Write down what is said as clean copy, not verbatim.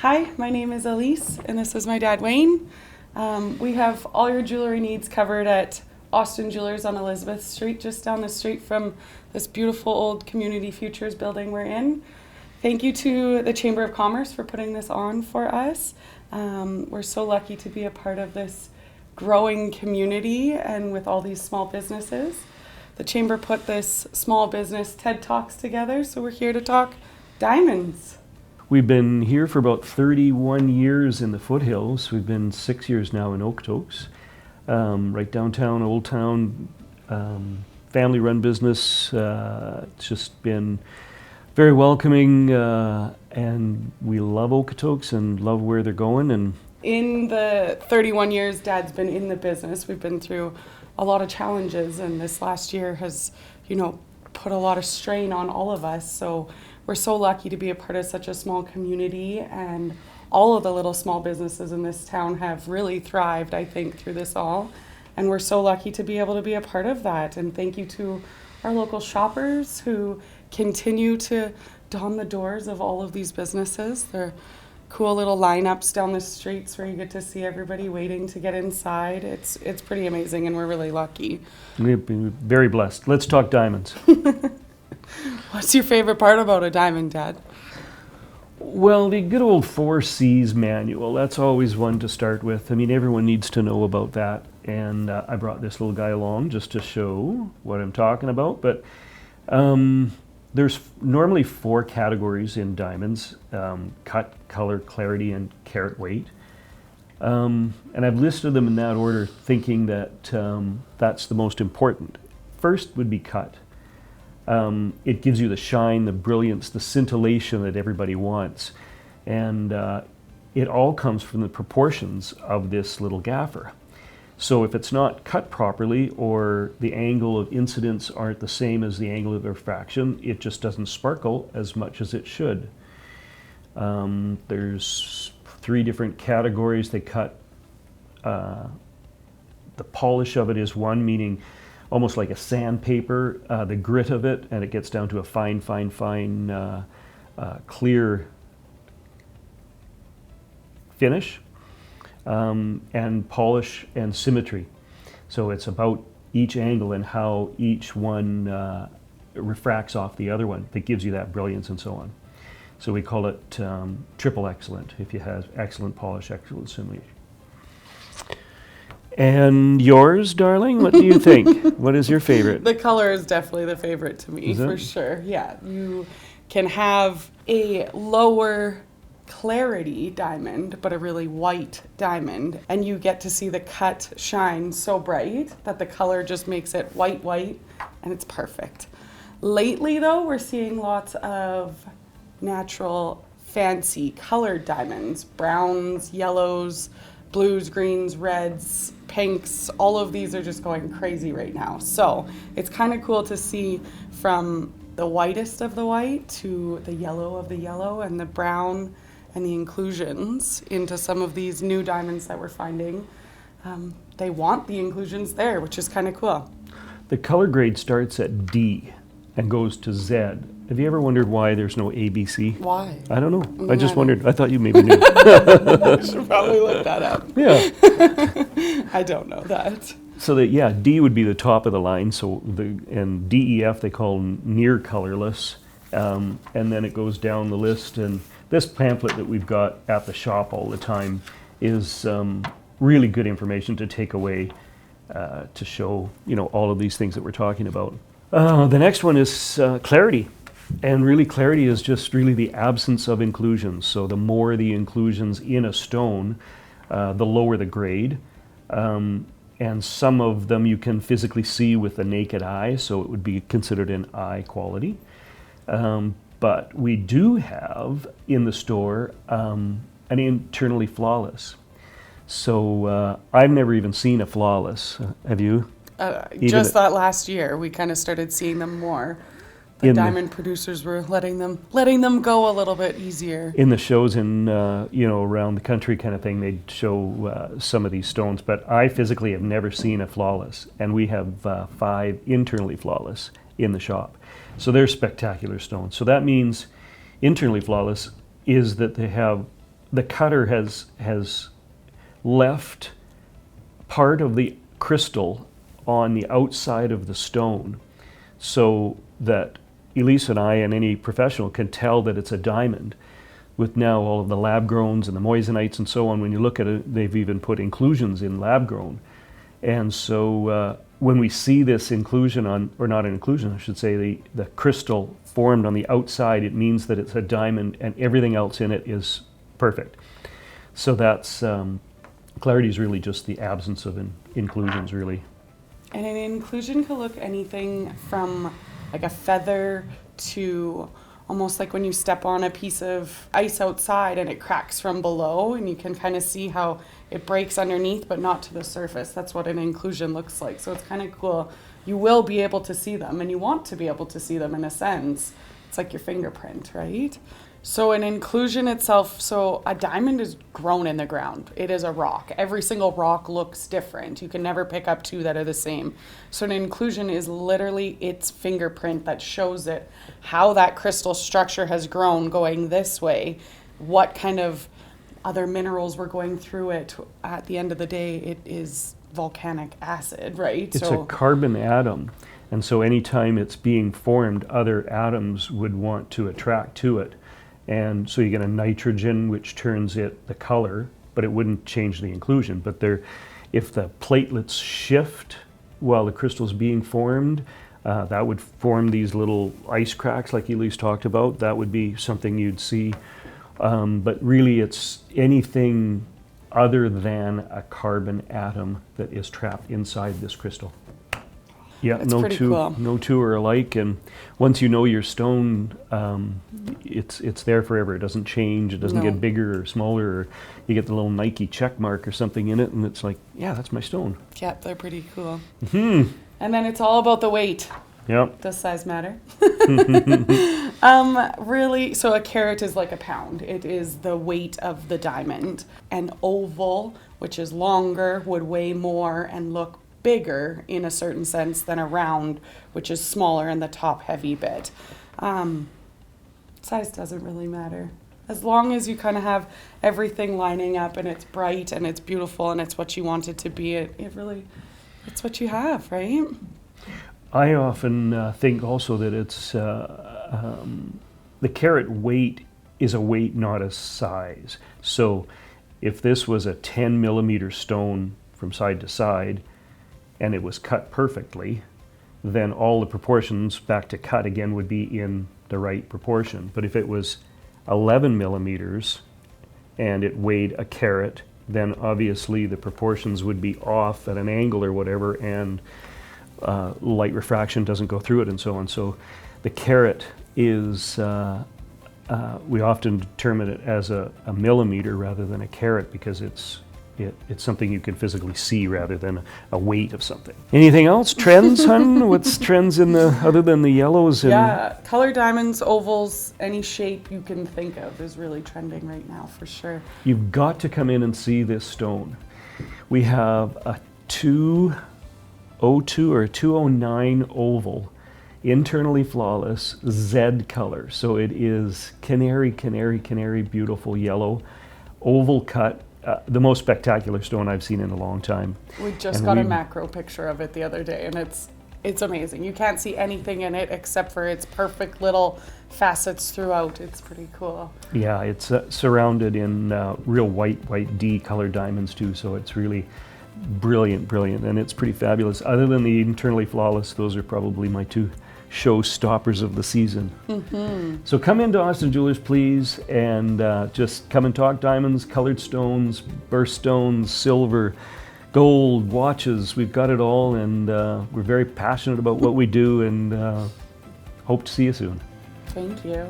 Hi, my name is Elise, and this is my dad, Wayne. We have all your jewelry needs covered at Austens Jewellers on Elizabeth Street, just down the street from this beautiful old Community Futures building we're in. Thank you to the Chamber of Commerce for putting this on for us. We're so lucky to be a part of this growing community and with all these small businesses. The Chamber put this small business TED Talks together, so we're here to talk diamonds. We've been here for about 31 years in the foothills. We've been 6 years now in Okotoks, right downtown, Old Town, family-run business. It's just been very welcoming, and we love Okotoks and love where they're going. And in the 31 years Dad's been in the business, we've been through a lot of challenges, and this last year has, put a lot of strain on all of us. So we're so lucky to be a part of such a small community, and all of the little small businesses in this town have really thrived, I think, through this all. And we're so lucky to be able to be a part of that. And thank you to our local shoppers who continue to don the doors of all of these businesses. They're cool little lineups down the streets where you get to see everybody waiting to get inside. It's pretty amazing, and we're really lucky. we've been very blessed. Let's talk diamonds. What's your favorite part about a diamond, Dad? Well, the good old 4 C's manual, that's always one to start with. I mean, everyone needs to know about that. And I brought this little guy along just to show what I'm talking about. But there's normally 4 categories in diamonds: cut, color, clarity, and carat weight. And I've listed them in that order, thinking that that's the most important. First would be cut. It gives you the shine, the brilliance, the scintillation that everybody wants. And it all comes from the proportions of this little gaffer. So if it's not cut properly, or the angle of incidence aren't the same as the angle of refraction, it just doesn't sparkle as much as it should. There's 3 different categories. They cut. The polish of it is one, meaning almost like a sandpaper, the grit of it, and it gets down to a fine, clear finish, and polish and symmetry. So it's about each angle and how each one refracts off the other one that gives you that brilliance and so on. So we call it triple excellent if you have excellent polish, excellent symmetry. And yours, darling? What do you think? What is your favorite? The color is definitely the favorite to me, for sure. Yeah, you can have a lower clarity diamond, but a really white diamond, and you get to see the cut shine so bright that the color just makes it white, and it's perfect. Lately, though, we're seeing lots of natural, fancy colored diamonds: browns, yellows, blues, greens, reds, pinks. All of these are just going crazy right now. So it's kind of cool to see from the whitest of the white to the yellow of the yellow and the brown and the inclusions into some of these new diamonds that we're finding. They want the inclusions there, which is kind of cool. The color grade starts at D and goes to Z. Have you ever wondered why there's no ABC? Why? I don't know. I just wondered. I thought you maybe knew. I should probably look that up. Yeah. I don't know that. So that, D would be the top of the line. So and D, E, F they call near colorless, and then it goes down the list. And this pamphlet that we've got at the shop all the time is really good information to take away to show all of these things that we're talking about. The next one is clarity. And really, clarity is just really the absence of inclusions. So the more the inclusions in a stone, the lower the grade. And some of them you can physically see with the naked eye, so it would be considered an eye quality. But we do have in the store an internally flawless. So I've never even seen a flawless. Have you? Just that last year, we kind of started seeing them more. The diamond producers were letting them go a little bit easier. In the shows in around the country kind of thing, they'd show some of these stones, but I physically have never seen a flawless, and we have 5 internally flawless in the shop. So they're spectacular stones. So that means internally flawless is that they have the cutter has left part of the crystal on the outside of the stone, so that Elise and I and any professional can tell that it's a diamond. With now all of the lab growns and the moissanites and so on, when you look at it, they've even put inclusions in lab grown. And so when we see this inclusion on, or not an inclusion, I should say, the crystal formed on the outside, it means that it's a diamond and everything else in it is perfect. So that's, clarity is really just the absence of inclusions, really. And an inclusion could look anything from like a feather to almost like when you step on a piece of ice outside and it cracks from below, and you can kind of see how it breaks underneath but not to the surface. That's what an inclusion looks like. So it's kind of cool. You will be able to see them, and you want to be able to see them in a sense. It's like your fingerprint, right? So an inclusion itself, so a diamond is grown in the ground. It is a rock. Every single rock looks different. You can never pick up two that are the same. So an inclusion is literally its fingerprint that shows it how that crystal structure has grown going this way, what kind of other minerals were going through it. At the end of the day, it is volcanic acid, right? It's a carbon atom. And so anytime it's being formed, other atoms would want to attract to it. And so you get a nitrogen, which turns it the color, but it wouldn't change the inclusion. But if the platelets shift while the crystal's being formed, that would form these little ice cracks like Elise talked about. That would be something you'd see. But really it's anything other than a carbon atom that is trapped inside this crystal. Yeah, That's pretty cool. No two are alike, and once you know your stone, it's there forever. It doesn't change. It doesn't get bigger or smaller. Or you get the little Nike check mark or something in it, and it's like, yeah, that's my stone. Yeah, they're pretty cool. And then it's all about the weight. Yep. Does size matter? Really, so a carat is like a pound. It is the weight of the diamond. An oval, which is longer, would weigh more and look bigger in a certain sense than a round, which is smaller in the top heavy bit. Size doesn't really matter. As long as you kind of have everything lining up and it's bright and it's beautiful and it's what you want it to be, it's what you have, right? I often think also that it's the carat weight is a weight, not a size. So if this was a 10 millimeter stone from side to side, and it was cut perfectly, then all the proportions back to cut again would be in the right proportion. But if it was 11 millimeters and it weighed a carat, then obviously the proportions would be off at an angle or whatever, and light refraction doesn't go through it and so on. So the carat is, we often determine it as a millimeter rather than a carat, because it's something you can physically see rather than a weight of something. Anything else? Trends, hun? What's trends other than the yellows? Yeah, color diamonds, ovals, any shape you can think of is really trending right now for sure. You've got to come in and see this stone. We have a 202 or a 209 oval, internally flawless, Z color. So it is canary, beautiful yellow, oval cut. The most spectacular stone I've seen in a long time. We just got a macro picture of it the other day, and it's amazing. You can't see anything in it except for its perfect little facets throughout. It's pretty cool. Yeah, it's surrounded in real white D colored diamonds too, so it's really brilliant, and it's pretty fabulous. Other than the internally flawless, those are probably my two showstoppers of the season. So come into Austens Jewellers, please, and just come and talk diamonds, colored stones, birthstones, silver, gold, watches. We've got it all, and we're very passionate about what we do, and hope to see you soon. Thank you.